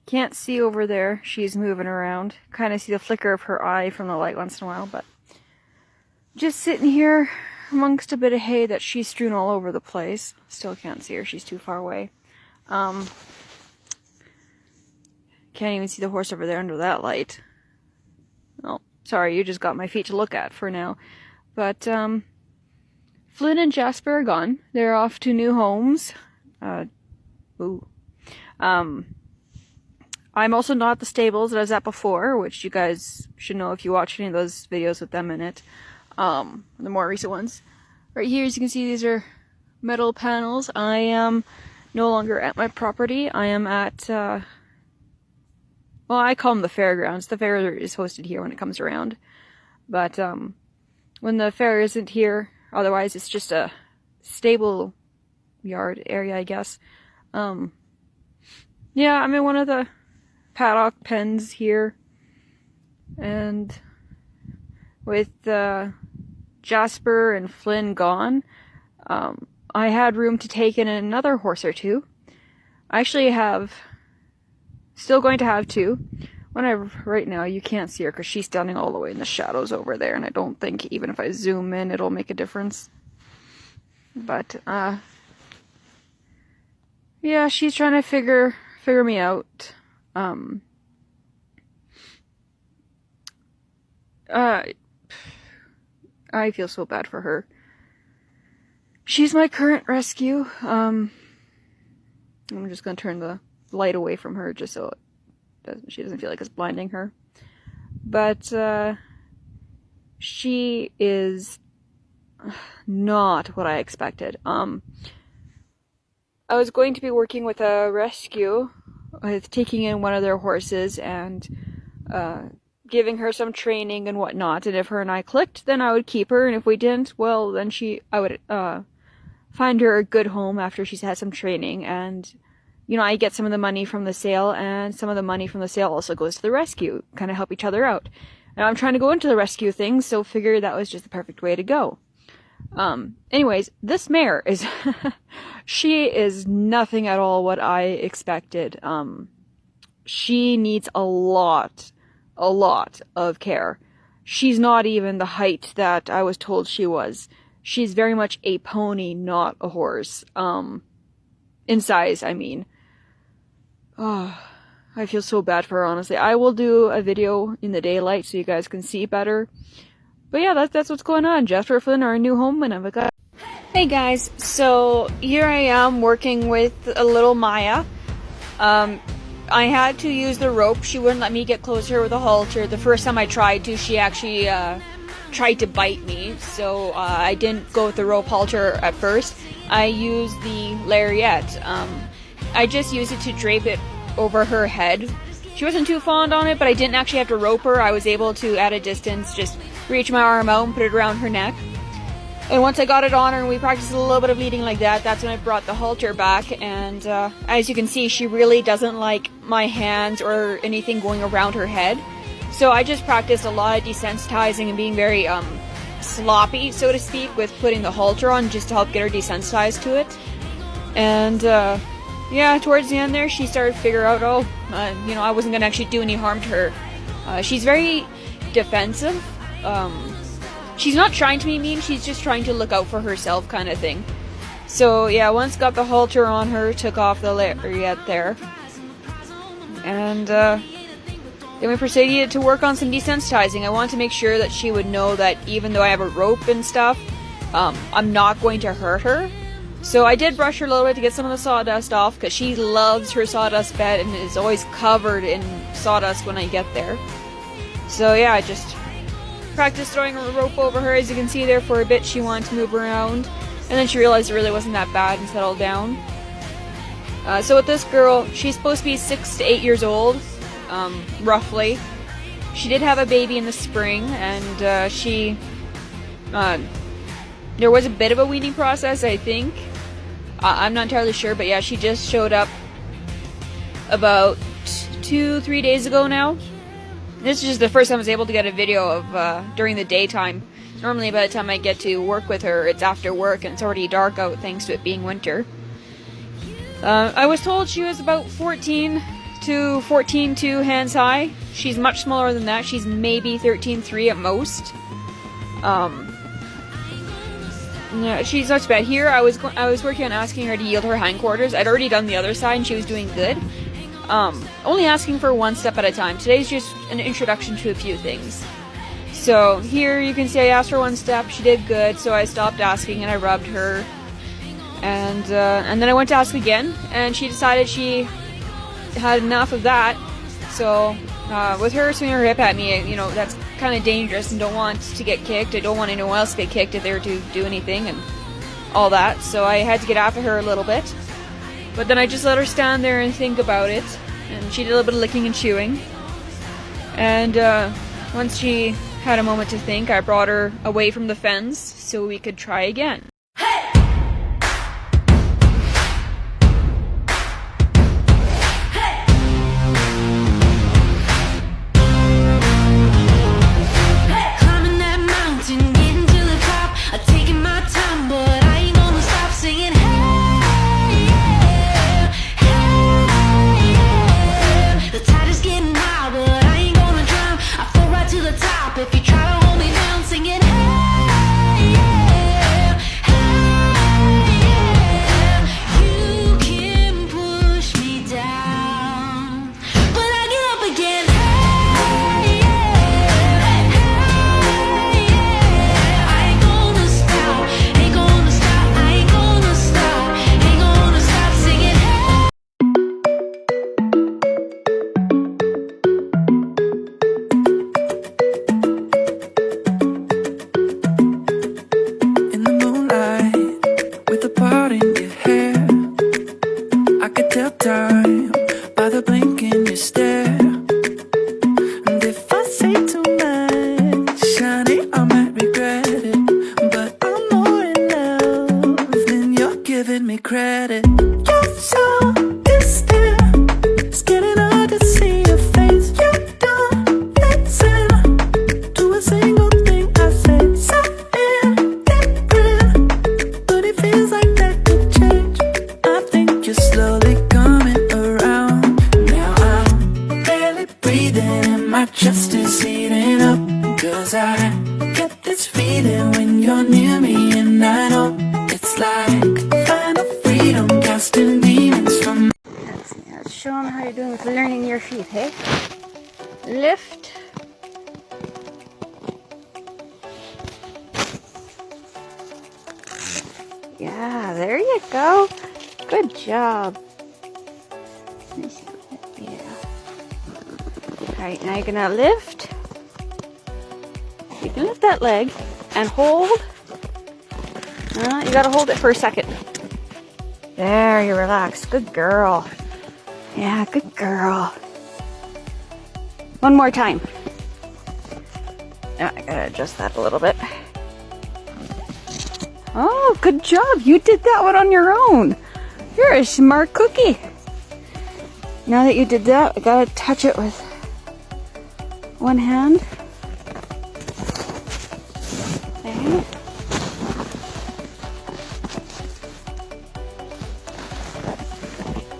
Can't see over there. She's moving around. Kind of see the flicker of her eye from the light once in a while, but just sitting here amongst a bit of hay that she's strewn all over the place. Still can't see her. She's too far away. Can't even see the horse over there under that light. Oh, sorry, you just got my feet to look at for now. But, Flynn and Jasper are gone. They're off to new homes. I'm also not at the stables that I was at before, which you guys should know if you watch any of those videos with them in it. The more recent ones. Right here, as you can see, these are metal panels. I am no longer at my property. I am at, well, I call them the fairgrounds. The fair is hosted here when it comes around. But, when the fair isn't here, otherwise it's just a stable yard area, I guess. Yeah, I'm in one of the paddock pens here. And with, Jasper and Flynn gone, I had room to take in another horse or two. I actually still going to have two. Right now, you can't see her because she's standing all the way in the shadows over there, and I don't think even if I zoom in, it'll make a difference. But, yeah, she's trying to figure me out. I feel so bad for her. She's my current rescue. I'm just gonna turn the light away from her just so she doesn't feel like it's blinding her. But, she is not what I expected. I was going to be working with a rescue, with taking in one of their horses and, giving her some training and whatnot, and if her and I clicked, then I would keep her, and if we didn't, well, then I would, find her a good home after she's had some training, and, you know, I get some of the money from the sale, and some of the money from the sale also goes to the rescue, kind of help each other out. Now I'm trying to go into the rescue thing, so figured that was just the perfect way to go. Anyways, this mare is, she is nothing at all what I expected. She needs a lot of care. She's not even the height that I was told she was. She's very much a pony, not a horse. In size, I mean. Oh, I feel so bad for her, honestly. I will do a video in the daylight so you guys can see better. But yeah, that's what's going on. Jasper and Flynn are a new home, and I've got... Hey guys, so here I am working with a little Maya. I had to use the rope. She wouldn't let me get closer with a halter. The first time I tried to, she actually tried to bite me, so I didn't go with the rope halter at first. I used the lariat. I just used it to drape it over her head. She wasn't too fond on it, but I didn't actually have to rope her. I was able to, at a distance, just reach my arm out and put it around her neck. And once I got it on her and we practiced a little bit of leading like that, that's when I brought the halter back. And as you can see, she really doesn't like my hands or anything going around her head. So I just practiced a lot of desensitizing and being very sloppy, so to speak, with putting the halter on just to help get her desensitized to it. And yeah, towards the end there, she started to figure out, you know, I wasn't going to actually do any harm to her. She's very defensive. She's not trying to be mean, she's just trying to look out for herself kind of thing. So yeah, once got the halter on her, took off the lariat there. And then we proceeded to work on some desensitizing. I wanted to make sure that she would know that even though I have a rope and stuff, I'm not going to hurt her. So I did brush her a little bit to get some of the sawdust off, because she loves her sawdust bed and is always covered in sawdust when I get there. So yeah, I just practiced throwing a rope over her. As you can see there, for a bit she wanted to move around, and then she realized it really wasn't that bad and settled down. So with this girl, she's supposed to be 6 to 8 years old, roughly. She did have a baby in the spring, and there was a bit of a weaning process, I think. I'm not entirely sure, but yeah, she just showed up about 2-3 days ago now. This is just the first time I was able to get a video of during the daytime. Normally by the time I get to work with her, it's after work and it's already dark out thanks to it being winter. I was told she was about 14 to 14.2 hands high. She's much smaller than that. She's maybe 13.3 at most. Yeah, she's not too bad. Here, I was working on asking her to yield her hindquarters. I'd already done the other side, and she was doing good. Only asking for one step at a time. Today's just an introduction to a few things. So here you can see I asked for one step. She did good, so I stopped asking and I rubbed her. And then I went to ask again, and she decided she had enough of that. So with her swinging her hip at me, you know, that's kind of dangerous and don't want to get kicked. I don't want anyone else to get kicked if they were to do anything and all that. So I had to get after her a little bit. But then I just let her stand there and think about it. And she did a little bit of licking and chewing. And once she had a moment to think, I brought her away from the fence so we could try again. Show them how you're doing with learning your feet, hey? Lift. Yeah, there you go. Good job. Yeah. Alright, now you're gonna lift. You can lift that leg and hold. You gotta hold it for a second. There, you're relaxed. Good girl. Yeah, good girl. One more time. I gotta adjust that a little bit. Oh, good job. You did that one on your own. You're a smart cookie. Now that you did that, I gotta touch it with one hand. There.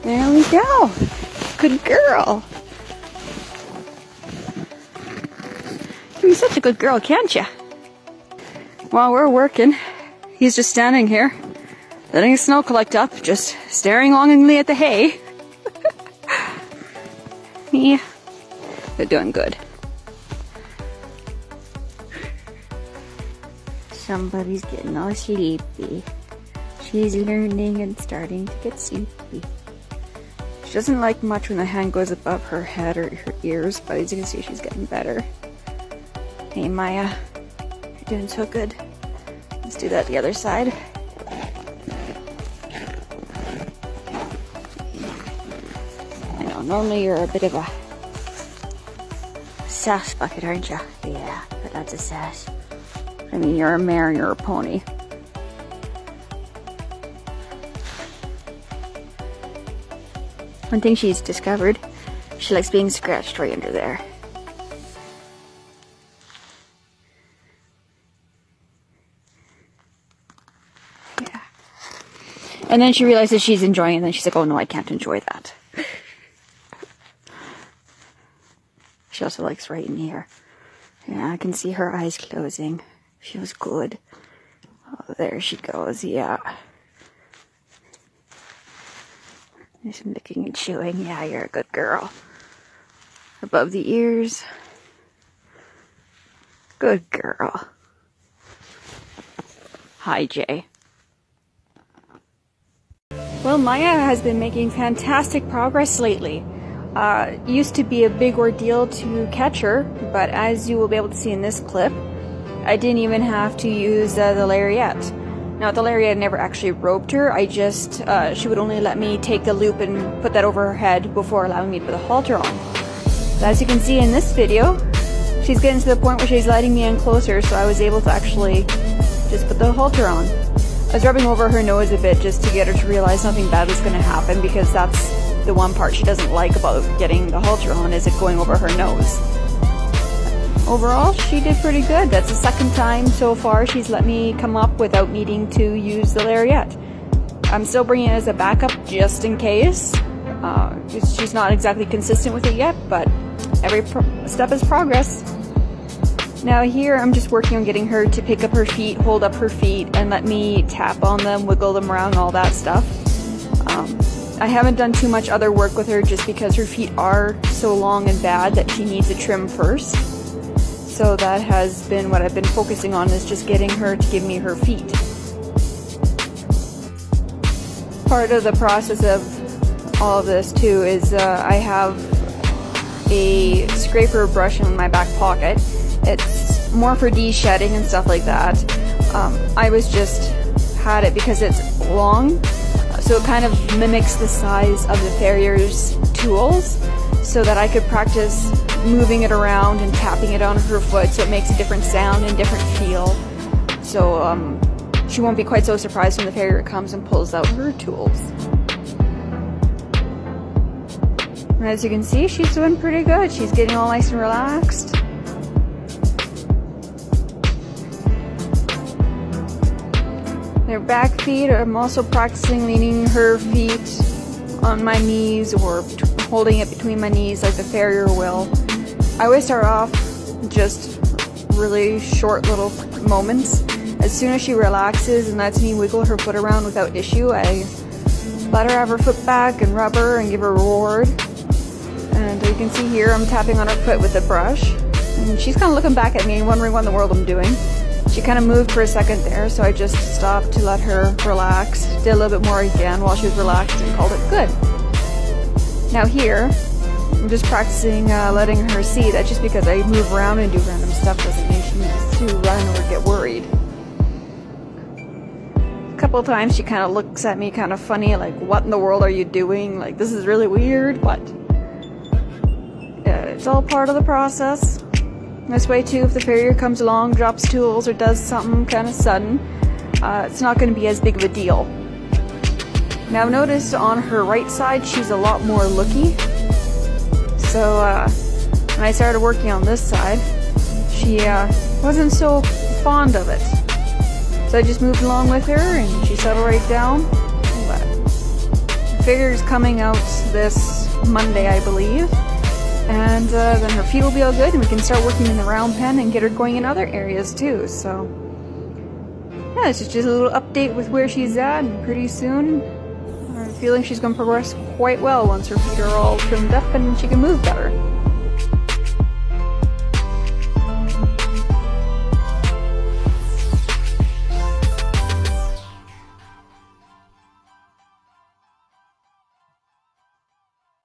There we go. Good girl. You're such a good girl, can't you? While we're working, he's just standing here, letting the snow collect up, just staring longingly at the hay. Yeah, they're doing good. Somebody's getting all sleepy. She's learning and starting to get sleepy. She doesn't like much when the hand goes above her head or her ears, but as you can see, she's getting better. Hey Maya, you're doing so good. Let's do that the other side. I know, normally you're a bit of a sass bucket, aren't you? Yeah, but lots of sass. I mean, you're a mare and you're a pony. One thing she's discovered, she likes being scratched right under there. Yeah. And then she realizes she's enjoying it, and then she's like, oh no, I can't enjoy that. She also likes right in here. Yeah, I can see her eyes closing. Feels good. Oh, there she goes, yeah. There's some licking and chewing. Yeah, you're a good girl. Above the ears. Good girl. Hi, Jay. Well, Maya has been making fantastic progress lately. It used to be a big ordeal to catch her, but as you will be able to see in this clip, I didn't even have to use the lariat. Now, the lariat never actually roped her. I just, she would only let me take the loop and put that over her head before allowing me to put the halter on. So as you can see in this video, she's getting to the point where she's letting me in closer, so I was able to actually just put the halter on. I was rubbing over her nose a bit just to get her to realize nothing bad was going to happen, because that's the one part she doesn't like about getting the halter on, is it going over her nose. Overall, she did pretty good. That's the second time so far she's let me come up without needing to use the lariat. I'm still bringing it as a backup just in case. She's not exactly consistent with it yet, but every step is progress. Now here I'm just working on getting her to pick up her feet, hold up her feet, and let me tap on them, wiggle them around, all that stuff. I haven't done too much other work with her just because her feet are so long and bad that she needs a trim first. So that has been what I've been focusing on, is just getting her to give me her feet. Part of the process of all of this too is I have a scraper brush in my back pocket. It's more for de-shedding and stuff like that. I was just had it because it's long, so it kind of mimics the size of the farrier's tools, so that I could practice moving it around and tapping it on her foot so it makes a different sound and different feel. So she won't be quite so surprised when the farrier comes and pulls out her tools. And as you can see, she's doing pretty good. She's getting all nice and relaxed. Their back feet, I'm also practicing leaning her feet on my knees or holding it between my knees like the farrier will. I always start off just really short little moments. As soon as she relaxes and lets me wiggle her foot around without issue, I let her have her foot back and rub her and give her a reward. And you can see here I'm tapping on her foot with a brush. And she's kind of looking back at me and wondering what in the world I'm doing. She kind of moved for a second there, so I just stopped to let her relax. Did a little bit more again while she was relaxed and called it good. Now here, I'm just practicing letting her see that just because I move around and do random stuff doesn't mean she needs to run or get worried. A couple of times she kind of looks at me kind of funny, like, what in the world are you doing? Like, this is really weird, but it's all part of the process. This way too, if the farrier comes along, drops tools, or does something kind of sudden, it's not going to be as big of a deal. Now I've noticed on her right side she's a lot more looky. So when I started working on this side, she wasn't so fond of it. So I just moved along with her and she settled right down. But the farrier's coming out this Monday, I believe. And then her feet will be all good and we can start working in the round pen and get her going in other areas too. So yeah, it's just a little update with where she's at, and pretty soon I'm feeling she's going to progress quite well once her feet are all trimmed up and she can move better.